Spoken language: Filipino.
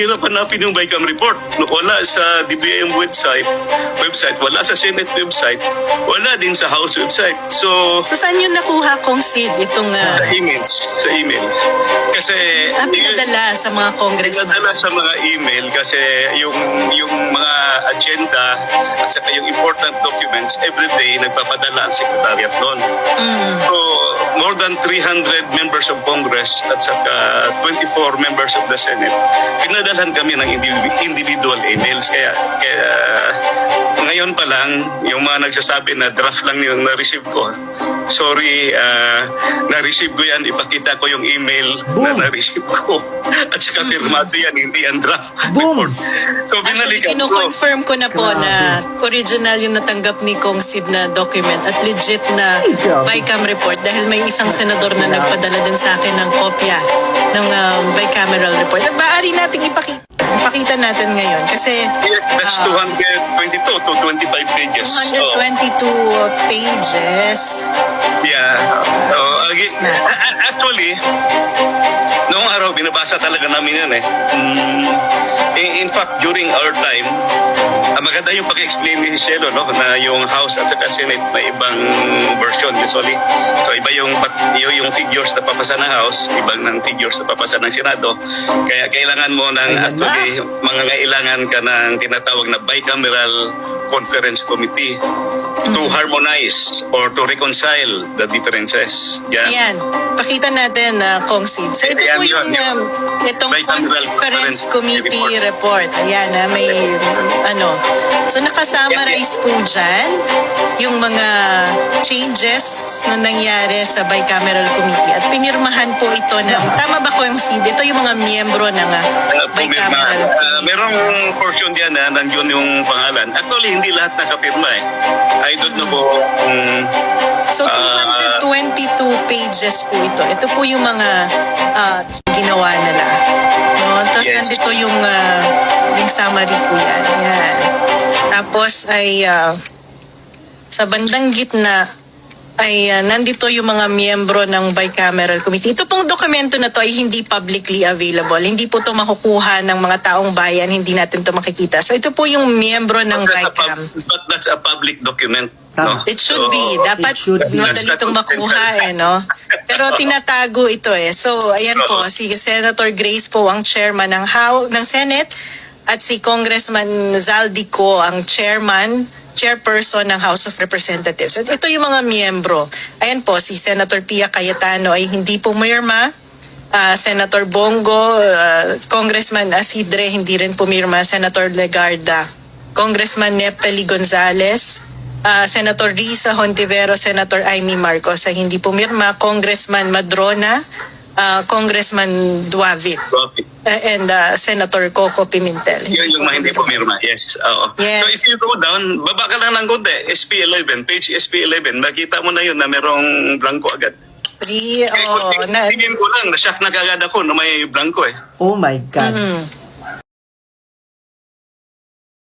hirap hanapin yung BICAM report. Wala sa DBM website, wala sa Senate website, wala din sa House website. So saan yun nakuha kong Sid itong... sa emails. Kasi... pinadala sa mga congressman. Pinadala sa mga email kasi yung mga agenda at saka yung important documents, everyday nagpapadala ang secretariat doon. So, more than 300 members of Congress at saka 24 members of the Senate, pinadalhan kami ng individual emails. Kaya ngayon pa lang, yung mga nagsasabi na draft lang yung na-receive ko, sorry, na-receive ko yan, ipakita ko yung email na na-receive ko. At saka firmado yan, hindi yan draft. Boom! So, binalikan ko. Kino-confirm ko na po na original yung natanggap ni Kong Sid na document at legit na BICAM report dahil may isang senador na nagpadala din sa akin ng kopya ng bicameral report. At maaari nating ipakita natin ngayon kasi... Yes, that's 222 to 25 pages. 122 pages. Yeah. Actually, noong araw, binabasa talaga namin yan eh. In fact, during our time, maganda yung pag-explain ni Shelo, no? Na yung House at saka Senate may ibang version usually. So iba yung figures na papasa ng House, ibang ng figures na papasa ng Senado. Kaya kailangan mo ng actually, mangangailangan ka ng tinatawag na bicameral conference committee to harmonize or to reconcile the differences. Ayan. Pakita natin na Kong Sid. So ito po yung itong conference committee report. Ayan na may So nakasummarize po dyan yung mga changes na nangyari sa bicameral committee at pinirmahan po ito ng, tama ba ko yung Sid? Ito yung mga miyembro ng bicameral committee. Merong portion diyan na nandiyon yung pangalan. Actually, hindi lahat nakapirma eh. I don't know po So 222 pages po ito. Ito po yung mga ginawa nila. No? Tapos nandito yung summary po yan. Yan. Tapos ay sa bandang gitna ay nandito yung mga miyembro ng bicameral committee. Ito pong dokumento na to ay hindi publicly available. Hindi po to makukuha ng mga taong bayan. Hindi natin to makikita. So ito po yung miyembro ng BICAM. But that's a public document. No? It should be. Dapat madali itong makuha no? Pero tinatago ito eh. So ayan po, si Senator Grace po ang chairman ng Senate at si Congressman Zaldico ang chairperson ng House of Representatives. At ito yung mga miyembro. Ayan po, si Senator Pia Cayetano ay hindi pumirma. Senator Bongo, Congressman Asidre hindi rin pumirma. Senator Legarda, Congressman Neptali Gonzales, Senator Risa Hontivero, Senator Amy Marcos ay hindi pumirma. Congressman Madrona, Congressman Duavit, and Senator Coco Pimentel. Yung mga hindi pumirma, yes. Yes. So if you go down, baba ka lang ng konti, SP11, page SP11, makita mo na yun na merong blanco agad. Tingin ko lang, na-shock na kagad ako na may blanco eh. Oh my God.